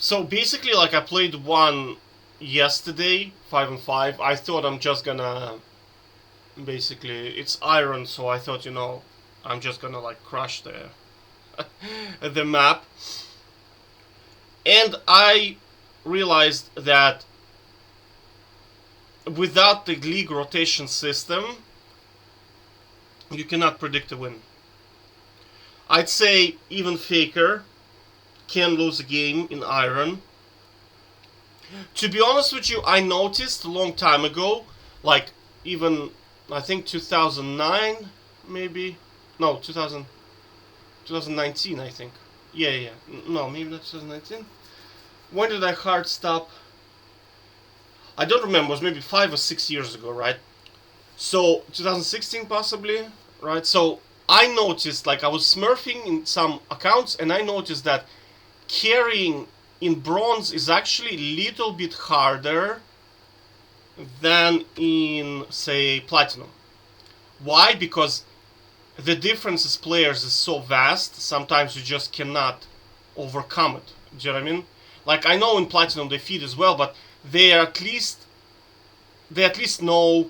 So basically, like, I played one yesterday, 5-5. I thought I'm just gonna basically, it's iron, so I thought, I'm just gonna like crush the map. And I realized that without the league rotation system, you cannot predict a win. I'd say even Faker can lose a game in iron. To be honest with you, I noticed a long time ago, like even I think 2009, maybe no 2019, I think. Yeah. No, maybe not 2019. When did I hard stop? I don't remember. It was maybe 5 or 6 years ago, right? So 2016 possibly, right? So I noticed, like, I was smurfing in some accounts, and I noticed that carrying in bronze is actually a little bit harder than in, say, platinum. Why? Because the differences players is so vast, sometimes you just cannot overcome it. Do you know what I mean? Like, I know in platinum they feed as well, but they at least know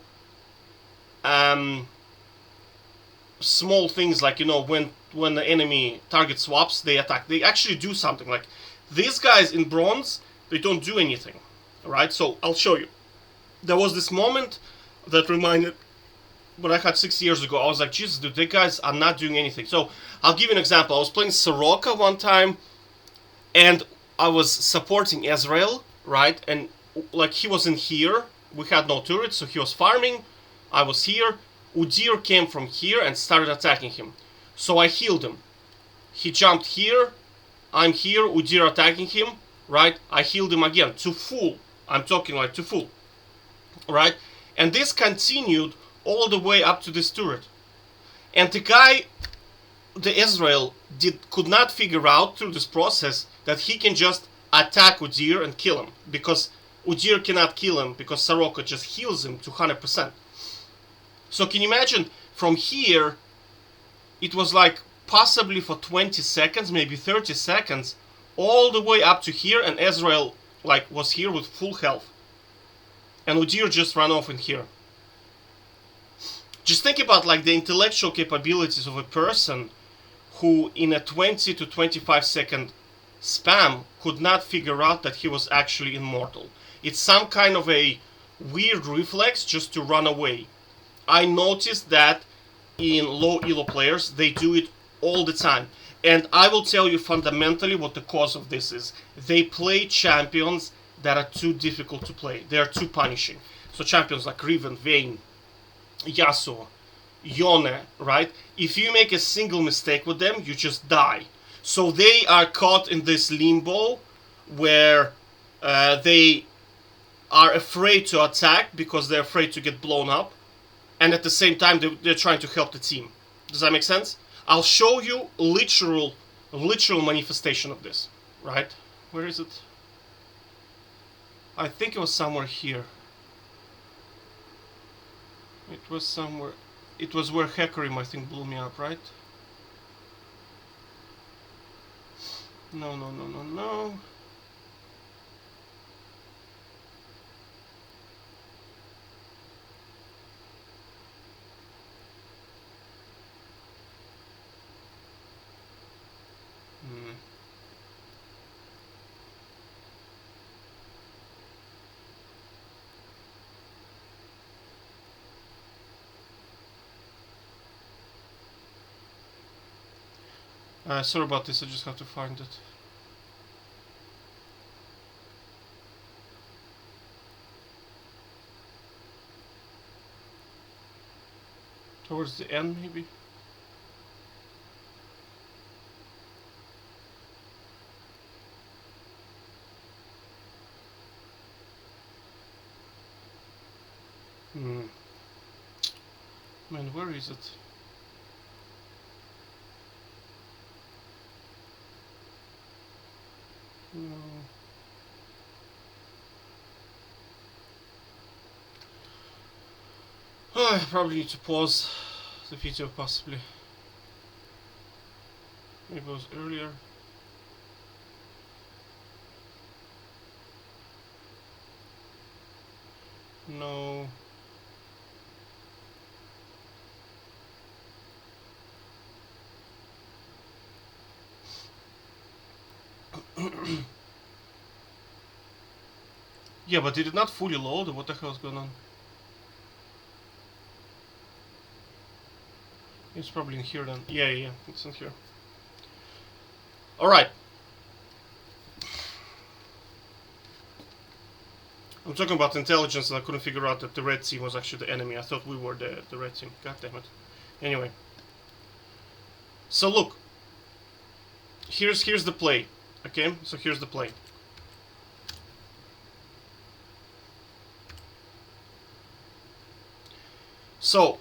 small things, like, when the enemy target swaps, they attack. They actually do something. Like, these guys in bronze, they don't do anything, right? So I'll show you. There was this moment that reminded what I had 6 years ago. I was like, Jesus, dude, they guys are not doing anything. So I'll give you an example. I was playing Soroka one time, and I was supporting Ezreal, right? And like, he was in here. We had no turret, so he was farming. I was here. Udyr came from here and started attacking him. So I healed him. He jumped here. I'm here. Udyr attacking him, right? I healed him again to full. I'm talking like to full, right? And this continued all the way up to this turret. And the guy, the Ezreal, could not figure out through this process that he can just attack Udyr and kill him, because Udyr cannot kill him because Soroka just heals him to 100%. So can you imagine, from here, it was like possibly for 20 seconds, maybe 30 seconds, all the way up to here, and Ezreal like was here with full health. And Udyr just ran off in here. Just think about like the intellectual capabilities of a person who in a 20 to 25 second spam could not figure out that he was actually immortal. It's some kind of a weird reflex just to run away. I noticed that in low elo players, they do it all the time. And I will tell you fundamentally what the cause of this is. They play champions that are too difficult to play. They are too punishing. So champions like Riven, Vayne, Yasuo, Yone, right? If you make a single mistake with them, you just die. So they are caught in this limbo where they are afraid to attack because they're afraid to get blown up. And at the same time, they're trying to help the team. Does that make sense? I'll show you literal manifestation of this, right? Where is it? I think it was somewhere here. It was somewhere. It was where Hecarim, I think, blew me up, right? No. Sorry about this, I just have to find it. Towards the end, maybe? Man, where is it? No. Oh, I probably need to pause the video, possibly. Maybe it was earlier. No. Yeah, but did it not fully load, or what the hell is going on? It's probably in here then. Yeah, it's in here. Alright. I'm talking about intelligence, and I couldn't figure out that the red team was actually the enemy. I thought we were the red team. God damn it. Anyway. So look. Here's the play. Okay? So here's the play. So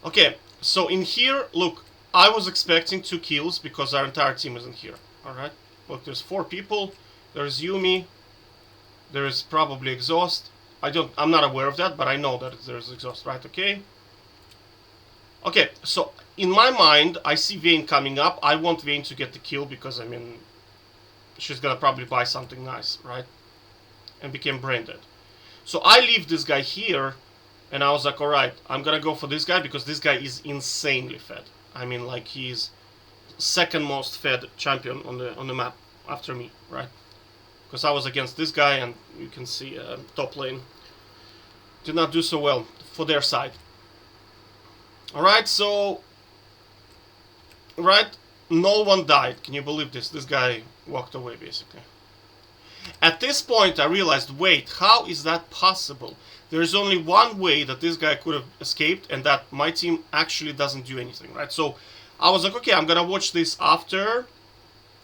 okay, so in here, look, I was expecting 2 kills because our entire team isn't here. Alright? Look, there's 4 people. There's Yumi. There is probably Exhaust. I'm not aware of that, but I know that there's Exhaust, right? Okay. Okay, so in my mind, I see Vayne coming up. I want Vayne to get the kill because, I mean, she's gonna probably buy something nice, right? And became brain dead. So I leave this guy here, and I was like, alright, I'm gonna go for this guy because this guy is insanely fed. I mean, like, he's second most fed champion on the map after me, right? Because I was against this guy, and you can see top lane did not do so well for their side. Alright, so... Right? No one died. Can you believe this? This guy walked away, basically. At this point, I realized, wait, how is that possible? There is only one way that this guy could have escaped, and that my team actually doesn't do anything, right? So, I was like, okay, I'm gonna watch this after...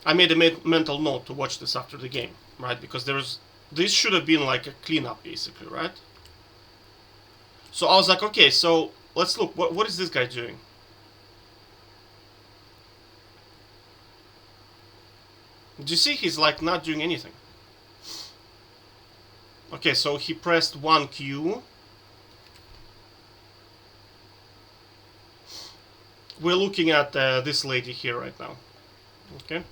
I made a mental note to watch this after the game, right? Because this should have been like a cleanup, basically, right? So I was like, okay, so let's look. What is this guy doing? Do you see he's like not doing anything? Okay, so he pressed 1 Q. We're looking at this lady here right now. Okay.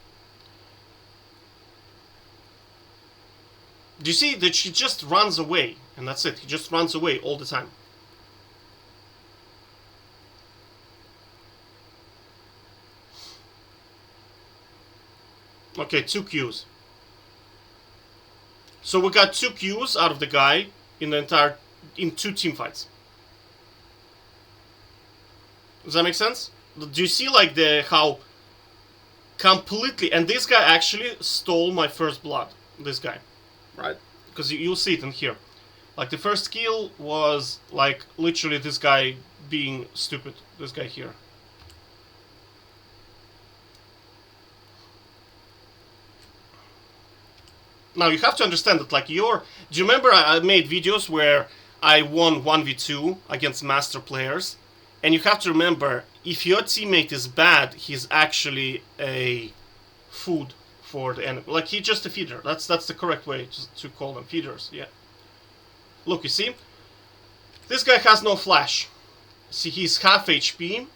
Do you see that she just runs away? And that's it. He just runs away all the time. Okay, 2 Qs. So we got 2 Qs out of the guy in 2 team fights. Does that make sense? Do you see like how completely, and this guy actually stole my first blood. This guy, right? Because you'll see it in here. Like the first kill was like literally this guy being stupid. This guy here. Now you have to understand that, like, do you remember I made videos where I won 1v2 against master players? And you have to remember, if your teammate is bad, he's actually a food for the enemy. Like, he's just a feeder. That's the correct way to call them, feeders, yeah. Look, you see? This guy has no flash. See, he's half HP,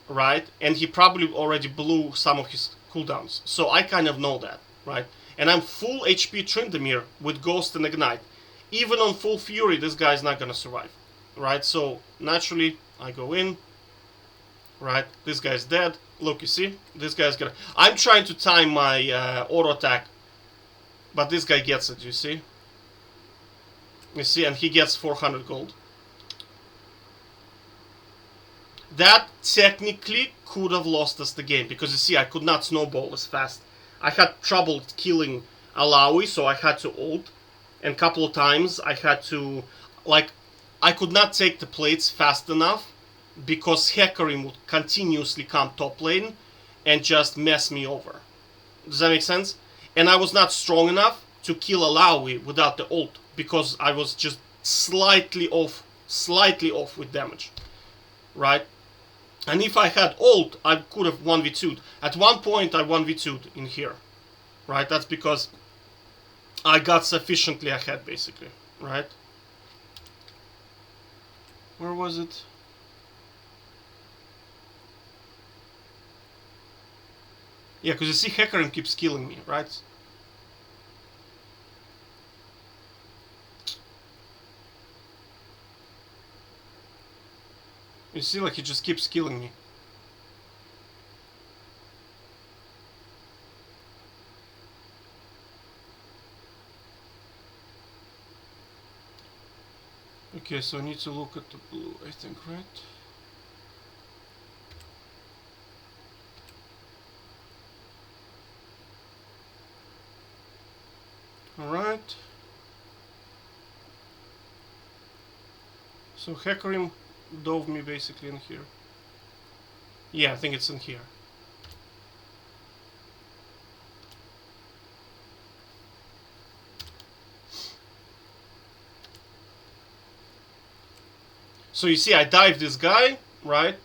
right? And he probably already blew some of his cooldowns. So I kind of know that, right? And I'm full HP Tryndamere with Ghost and Ignite. Even on full Fury, this guy's not gonna survive, right? So, naturally, I go in, right? This guy's dead. Look, you see? This guy's gonna... I'm trying to time my auto attack, but this guy gets it, you see? You see? And he gets 400 gold. That technically could have lost us the game, because you see, I could not snowball as fast. I had trouble killing Alawi, so I had to ult. And a couple of times I had to... Like, I could not take the plates fast enough, because Hecarim would continuously come top lane and just mess me over. Does that make sense? And I was not strong enough to kill Alawi without the ult, because I was just slightly off with damage. Right? And if I had ult, I could have 1v2'd. At one point, I 1v2'd in here. Right? That's because I got sufficiently ahead, basically. Right? Where was it? Yeah, because you see Hecarim keeps killing me, right? You see, like, he just keeps killing me. Okay, so I need to look at the blue, I think, right? Alright. So Hecarim dove me basically in here. Yeah, I think it's in here. So you see, I dive this guy, right?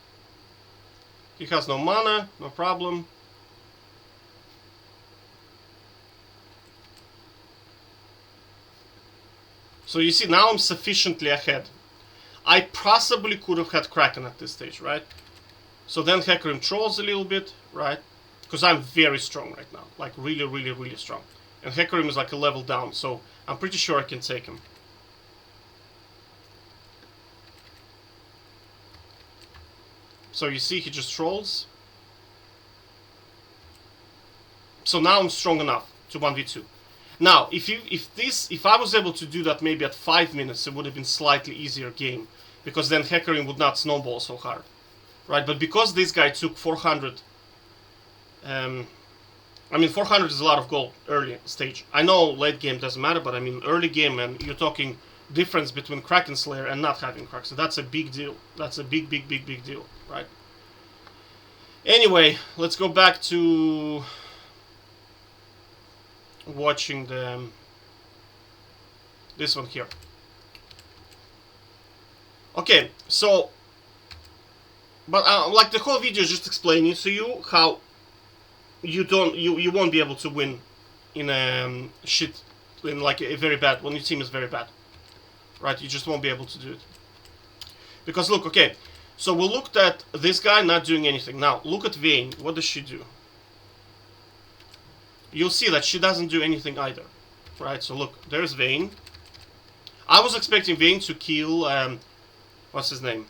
He has no mana, no problem. So you see, now I'm sufficiently ahead. I possibly could have had Kraken at this stage, right? So then Hecarim trolls a little bit, right? Because I'm very strong right now. Like, really, really, really strong. And Hecarim is like a level down, so I'm pretty sure I can take him. So you see, he just trolls. So now I'm strong enough to 1v2. Now, if I was able to do that maybe at 5 minutes, it would have been slightly easier game. Because then Hecarim would not snowball so hard. Right, but because this guy took 400... I mean, 400 is a lot of gold early stage. I know late game doesn't matter, but I mean early game, and you're talking difference between Kraken Slayer and not having Kraken. So that's a big deal. That's a big, big, big, big deal, right? Anyway, let's go back to watching this one here. Okay, so, but like the whole video is just explaining to you how you won't be able to win in in like a very bad, when your team is very bad, right? You just won't be able to do it because look, okay, so we looked at this guy not doing anything. Now look at Vayne. What does she do? You'll see that she doesn't do anything either, right? So look, there's Vayne. I was expecting Vayne to kill what's his name?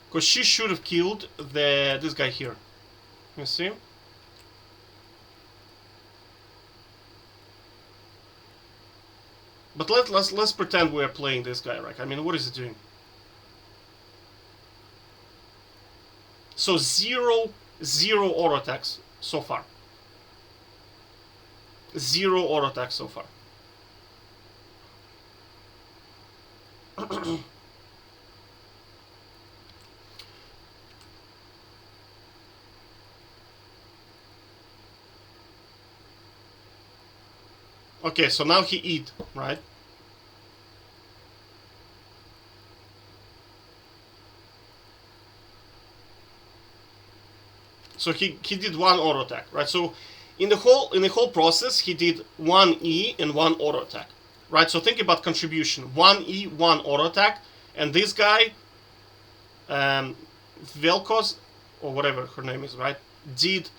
Because she should have killed this guy here. You see? But let's pretend we're playing this guy, right? I mean, what is he doing? So zero auto attacks so far. Zero auto attacks so far. Okay, so now he eat, right? So he did one auto attack, right? So in the whole process, he did one E and one auto attack, right? So think about contribution: one E, one auto attack, and this guy, Velkos, or whatever her name is, right? Did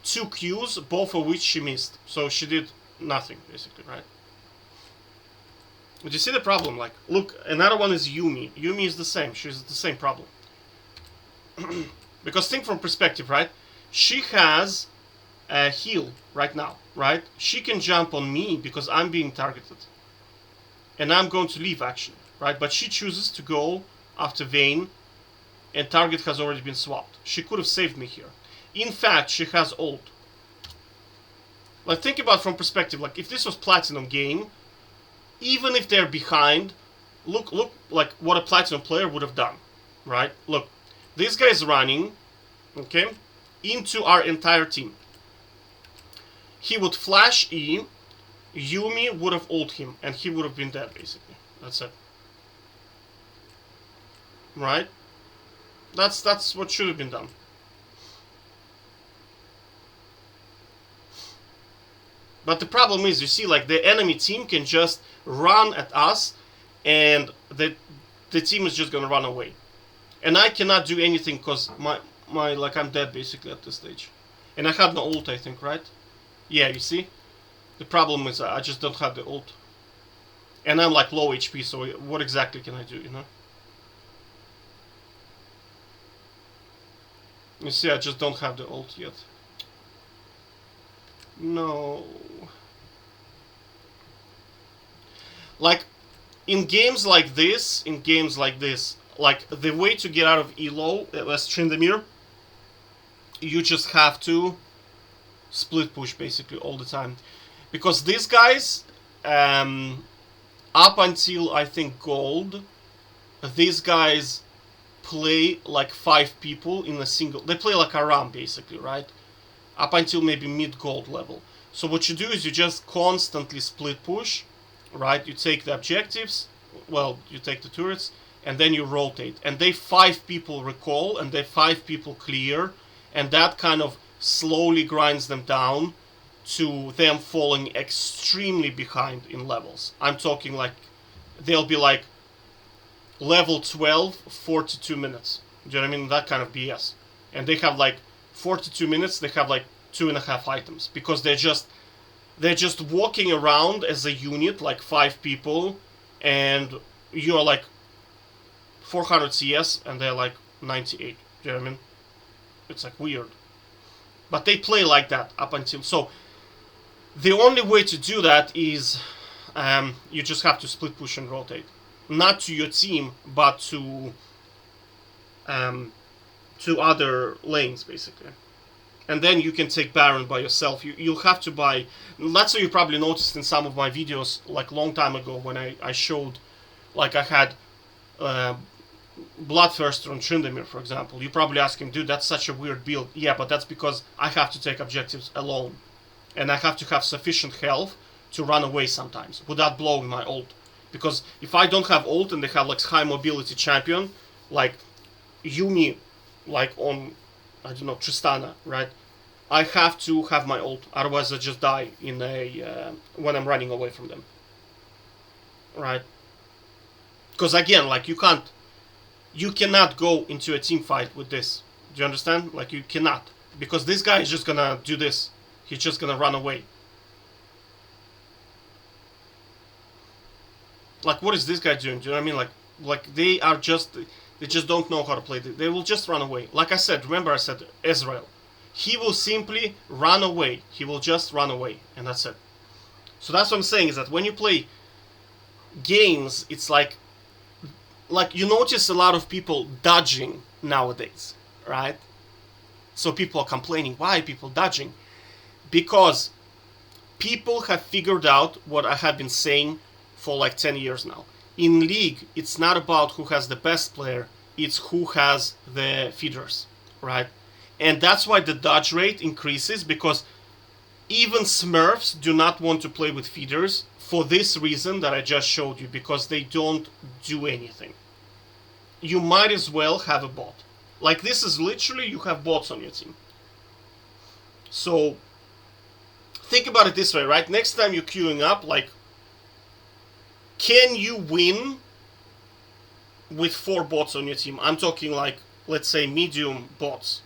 2 Qs, both of which she missed. So she did nothing, basically, right? But you see the problem? Like, look, another one is Yuumi. Yuumi is the same. She's the same problem. Because think from perspective, right? She has a heal right now, right? She can jump on me because I'm being targeted. And I'm going to leave, actually, right? But she chooses to go after Vayne, and target has already been swapped. She could have saved me here. In fact, she has ult. Like, think about from perspective, like, if this was Platinum game, even if they're behind, look like what a Platinum player would have done, right? Look, this guy is running, okay, into our entire team. He would flash E, Yuumi would have ult him, and he would have been dead, basically. That's it. Right? That's what should have been done. But the problem is, you see, like, the enemy team can just run at us, and the team is just gonna run away. And I cannot do anything because like I'm dead basically at this stage. And I have no ult, I think, right? Yeah, you see? The problem is I just don't have the ult. And I'm like low HP, so what exactly can I do, you know? You see, I just don't have the ult yet. No. Like, in games like this, like, the way to get out of elo, as Tryndamere, you just have to split push, basically, all the time. Because these guys, up until, I think, gold, these guys play like 5 people in a single... They play like a RAM, basically, right? Up until maybe mid-gold level. So what you do is you just constantly split push, right? You take the objectives, well, you take the turrets, and then you rotate. And they 5 people recall, and they 5 people clear, and that kind of slowly grinds them down to them falling extremely behind in levels. I'm talking like, they'll be like, level 12, 42 minutes. Do you know what I mean? That kind of BS. And they have like 42 minutes, they have like 2.5 items. Because they're just walking around as a unit, like 5 people, and you're like 400 CS and they're like 98. Do you know what I mean? It's like weird. But they play like that up until... So, the only way to do that is you just have to split push and rotate. Not to your team, but to other lanes, basically. And then you can take Baron by yourself. You'll have to buy... That's what you probably noticed in some of my videos, like long time ago, when I showed, like I had Bloodthirster on Tryndamere, for example. You're probably asking, dude, that's such a weird build. Yeah, but that's because I have to take objectives alone. And I have to have sufficient health to run away sometimes, without blowing my ult. Because if I don't have ult and they have like high mobility champion, like Yumi, like on, I don't know, Tristana, right? I have to have my ult, otherwise I just die in when I'm running away from them. Right? Because again, like you cannot go into a team fight with this. Do you understand? Like you cannot. Because this guy is just gonna do this. He's just gonna run away. Like, what is this guy doing? Do you know what I mean? Like they just don't know how to play. They will just run away. Like I said, remember I said Ezreal. He will simply run away. He will just run away, and that's it. So that's what I'm saying, is that when you play games, it's like you notice a lot of people dodging nowadays, right? So people are complaining, why are people dodging? Because people have figured out what I have been saying for like 10 years now. In League, it's not about who has the best player, it's who has the feeders, right? And that's why the dodge rate increases, because even Smurfs do not want to play with feeders for this reason that I just showed you, because they don't do anything. You might as well have a bot. Like, this is literally, you have bots on your team. So, think about it this way, right? Next time you're queuing up, like, can you win with 4 bots on your team? I'm talking like, let's say, medium bots.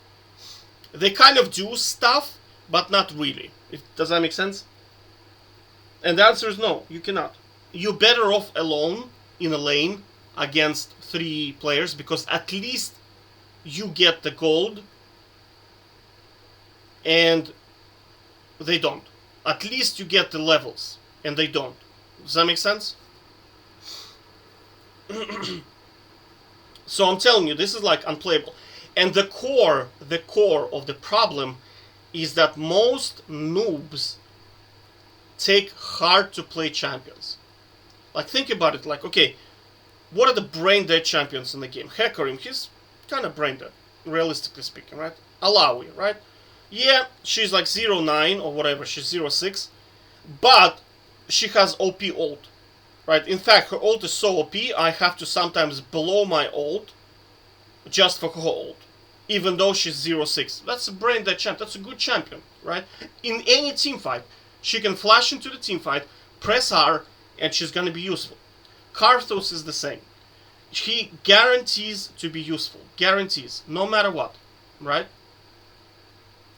They kind of do stuff, but not really. Does that make sense? And the answer is no, you cannot. You're better off alone in a lane against 3 players, because at least you get the gold and they don't. At least you get the levels and they don't. Does that make sense? So I'm telling you, this is like unplayable. And the core of the problem is that most noobs take hard to play champions. Like, think about it, like, okay, what are the brain dead champions in the game? Hecarim, he's kind of brain dead, realistically speaking, right? Alawi, right? Yeah, she's like 0.9 or whatever, she's 0.6, but she has OP ult, right? In fact, her ult is so OP, I have to sometimes blow my ult just for her ult, even though she's 0.6. That's a brain dead champ, that's a good champion, right? In any team fight, she can flash into the team fight, press R, and she's gonna be useful. Karthus is the same. he guarantees to be useful. Guarantees, no matter what, right?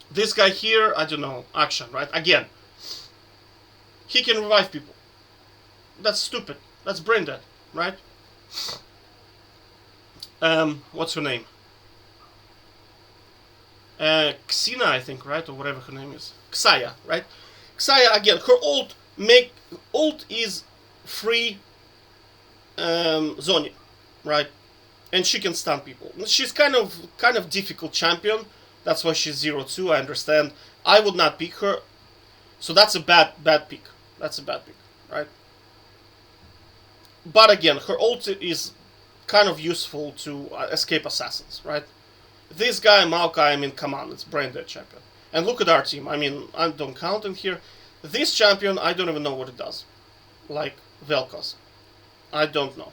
This guy here, I don't know, action, right? Again, he can revive people. That's stupid. That's brain dead, right? What's her name? Xena, I think, right? Or whatever her name is. Xayah, right? Xayah, again, her ult is free Zonya, right? And she can stun people. She's kind of difficult champion. That's why she's 0-2, I understand. I would not pick her. So that's a bad pick. That's a bad pick, right? But again, her ult is kind of useful to escape assassins, right? This guy, Maokai, I mean, come on, it's brain dead champion. And look at our team. I mean, I don't count in here. This champion, I don't even know what it does. Like Vel'Koz. I don't know.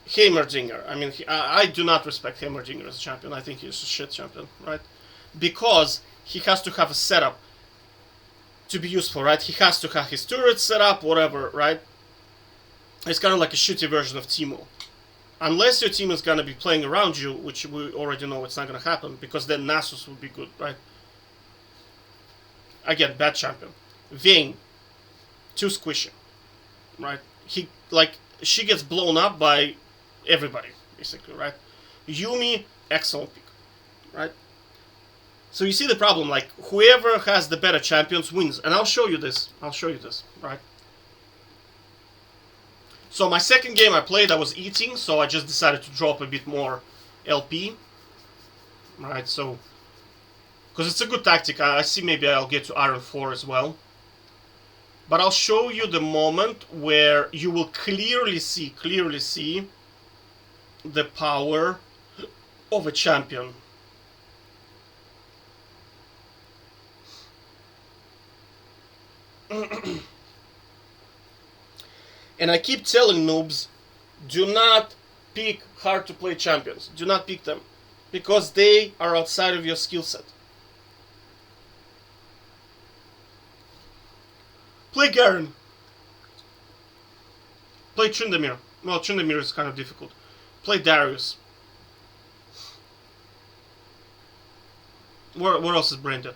Heimerdinger. I mean, I do not respect Heimerdinger as a champion. I think he's a shit champion, right? Because he has to have a setup to be useful, right? He has to have his turret set up, whatever, right? It's kind of like a shitty version of Teemo. Unless your team is going to be playing around you, which we already know it's not going to happen, because then Nasus would be good, right? Again, bad champion. Vayne, too squishy, right? She gets blown up by everybody, basically, right? Yuumi, excellent pick, right? So you see the problem, like, whoever has the better champions wins. And I'll show you this, right? So my second game I played, I was eating, so I just decided to drop a bit more LP. Right, so... because it's a good tactic. I see maybe I'll get to Iron 4 as well. But I'll show you the moment where you will clearly see the power of a champion. And I keep telling noobs, do not pick hard to play champions. Do not pick them. Because they are outside of your skill set. Play Garen. Play Tryndamere. Well, Tryndamere is kind of difficult. Play Darius. Where else is brain dead?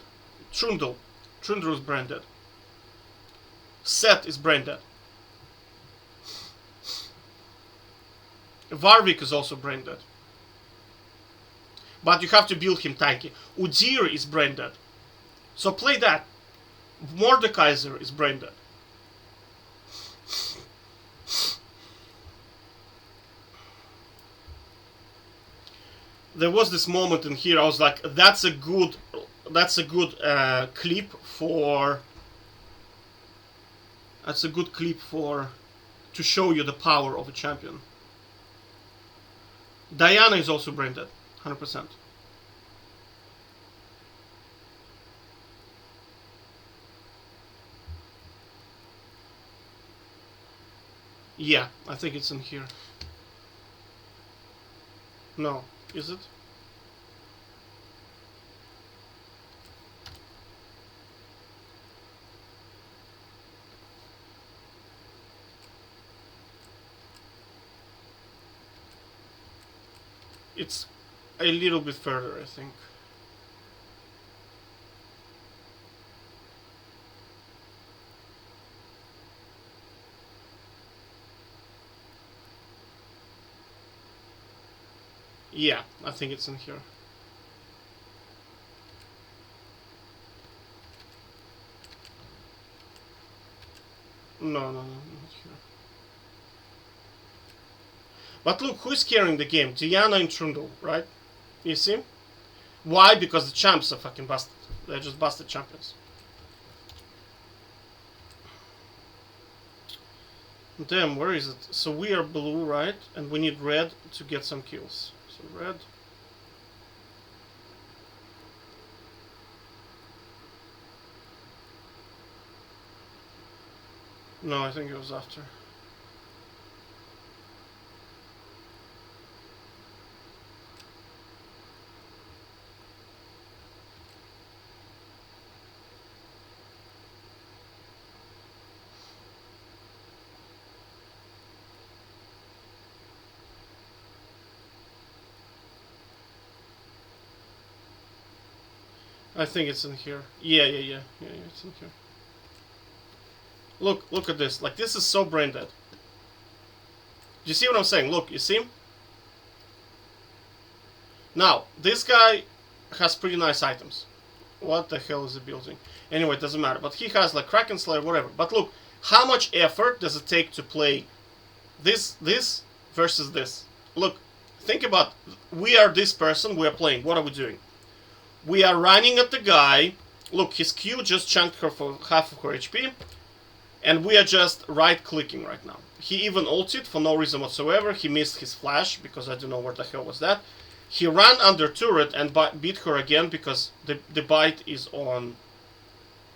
Trundle. Trundle is brain dead. Set is brain dead. Warwick is also brain dead. But you have to build him tanky. Udyr is brain dead. So play that. Mordekaiser is brain dead. There was this moment in here, I was like, that's a good clip for... That's a good clip to show you the power of a champion. Diana is also brain dead, 100%. Yeah, I think it's in here. No, is it? It's a little bit further, I think. Yeah, I think it's in here. No, not here. But look, who's carrying the game? Diana and Trundle, right? You see? Why? Because the champs are fucking busted. They're just busted champions. Damn, where is it? So we are blue, right? And we need red to get some kills. So red. No, I think it was after. I think it's in here. Yeah, it's in here. Look at this. Like, this is so brain dead. Do you see what I'm saying? Look, you see? Now, this guy has pretty nice items. What the hell is he building? Anyway, it doesn't matter. But he has like Kraken Slayer, whatever. But look, how much effort does it take to play this versus this? Look, think about, we are this person, we are playing. What are we doing? We are running at the guy. Look, his Q just chunked her for half of her HP. And we are just right-clicking right now. He even ulted for no reason whatsoever. He missed his flash, because I don't know where the hell was that. He ran under turret and beat her again, because the bite is on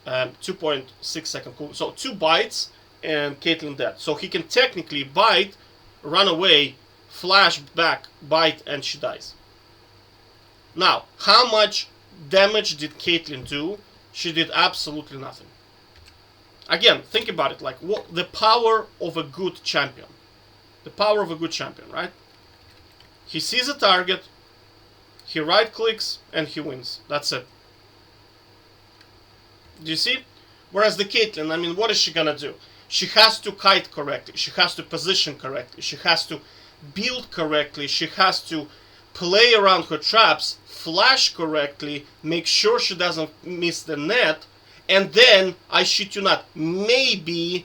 2.6 second cooldown. So 2 bites and Caitlyn dead. So he can technically bite, run away, flash back, bite, and she dies. Now, how much damage did Caitlyn do? She did absolutely nothing. Again, think about it, like what the power of a good champion. The power of a good champion, right? He sees a target, he right clicks, and he wins. That's it. Do you see? Whereas the Caitlyn, I mean, what is she gonna do? She has to kite correctly, she has to position correctly, she has to build correctly, she has to play around her traps, flash correctly, make sure she doesn't miss the net, and then, I shit you not, maybe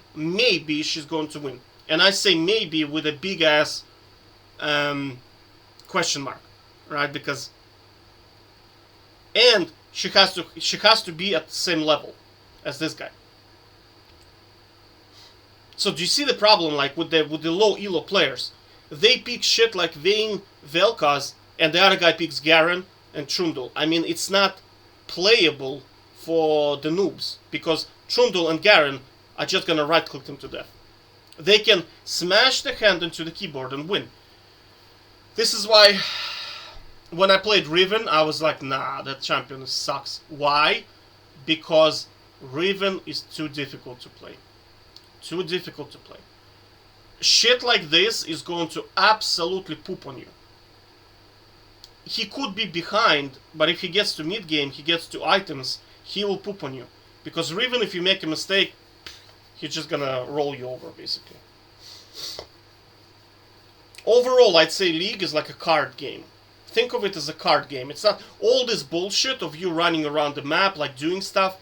she's going to win. And I say maybe with a big ass question mark, right? Because, and she has to be at the same level as this guy. So do you see the problem? Like with the low elo players, they pick shit like Vayne, Vel'Koz, and the other guy picks Garen and Trundle. I mean, it's not playable for the noobs, because Trundle and Garen are just gonna right click them to death. They can smash the hand into the keyboard and win. This is why when I played Riven, I was like, nah, that champion sucks. Why? Because Riven is too difficult to play. Too difficult to play. Shit like this is going to absolutely poop on you. He could be behind, but if he gets to mid game, he gets to items, he will poop on you. Because Riven, if you make a mistake, he's just gonna roll you over, basically. Overall, I'd say League is like a card game. Think of it as a card game. It's not all this bullshit of you running around the map, like doing stuff.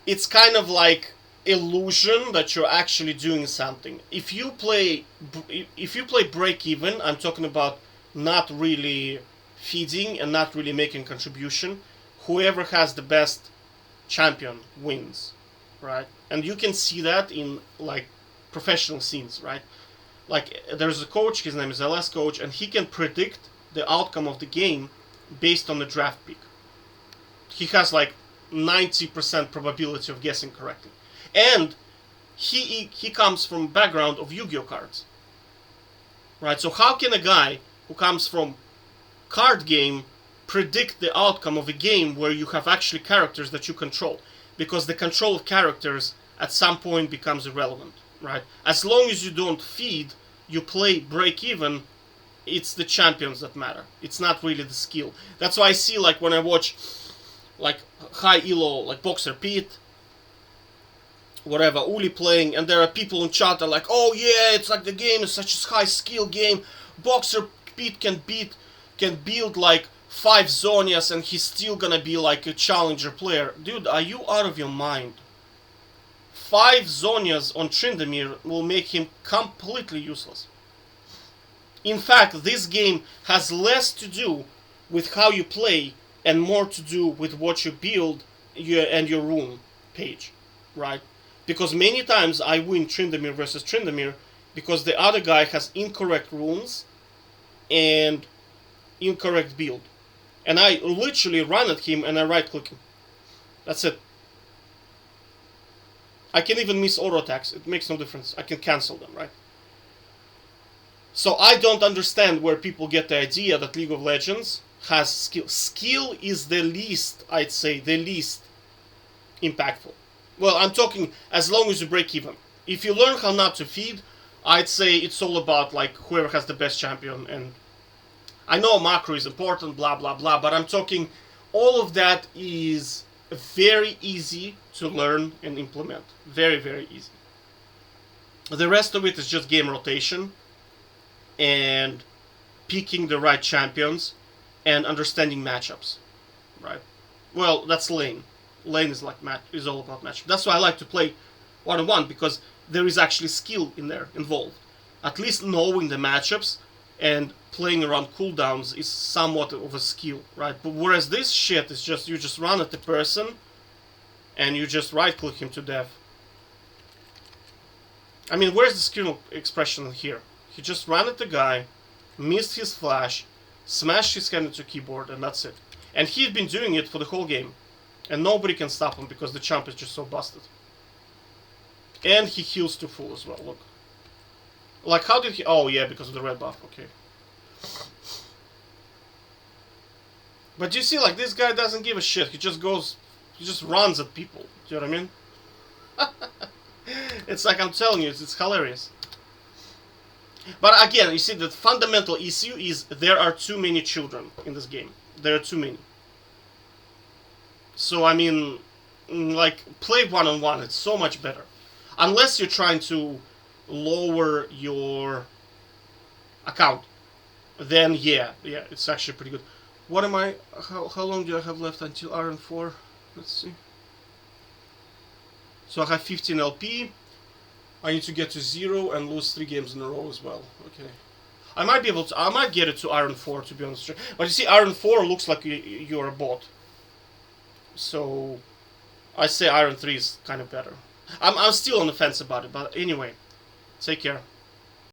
It's kind of like illusion that you're actually doing something. If you play break even, I'm talking about not really feeding and not really making contribution. Whoever has the best champion wins, right? And you can see that in like professional scenes, right? Like there's a coach, his name is LS Coach, and he can predict the outcome of the game based on the draft pick. He has like 90% probability of guessing correctly. And he comes from background of Yu-Gi-Oh cards. Right? So how can a guy who comes from card game predict the outcome of a game where you have actually characters that you control? Because the control of characters at some point becomes irrelevant, right? As long as you don't feed, you play break even, it's the champions that matter. It's not really the skill. That's why I see, like, when I watch like high elo, like Boxer Pete, whatever, Uli playing, and there are people in chat that are like, oh yeah, it's like the game is such a high skill game. Boxer Pete can build like 5 Zonias and he's still gonna be like a challenger player. Dude, are you out of your mind? 5 Zonias on Tryndamere will make him completely useless. In fact, this game has less to do with how you play and more to do with what you build and your rune page, right? Because many times I win Tryndamere versus Tryndamere because the other guy has incorrect runes and incorrect build. And I literally run at him and I right click him. That's it. I can even miss auto attacks. It makes no difference. I can cancel them, right? So I don't understand where people get the idea that League of Legends has skill. Skill is the least, I'd say, the least impactful. Well, I'm talking as long as you break even. If you learn how not to feed, I'd say it's all about like whoever has the best champion. And I know macro is important, blah, blah, blah, but I'm talking all of that is very easy to learn and implement. Very, very easy. The rest of it is just game rotation and picking the right champions and understanding matchups, right? Well, that's lane. Lane is like is all about matchup. That's why I like to play 1-on-1, because there is actually skill in there involved. At least knowing the matchups and playing around cooldowns is somewhat of a skill, right? But whereas this shit is just, you just run at the person and you just right click him to death. I mean, where's the skill expression here? He just ran at the guy, missed his flash, smashed his hand into keyboard, and that's it. And he'd been doing it for the whole game. And nobody can stop him because the champ is just so busted. And he heals to full as well, look. Like, how did he... Oh, yeah, because of the red buff, okay. But you see, like, this guy doesn't give a shit. He just goes... He just runs at people. Do you know what I mean? It's like, I'm telling you, it's hilarious. But again, you see, the fundamental issue is there are too many children in this game. There are too many. So, I mean, like, play 1-on-1. It's so much better. Unless you're trying to lower your account. Then, yeah, it's actually pretty good. What am I... How long do I have left until Iron 4? Let's see. So I have 15 LP. I need to get to 0 and lose 3 games in a row as well. Okay. I might be able to... I might get it to Iron 4, to be honest. But you see, Iron 4 looks like you're a bot. So... I say Iron 3 is kind of better. I'm still on the fence about it, but anyway. Take care.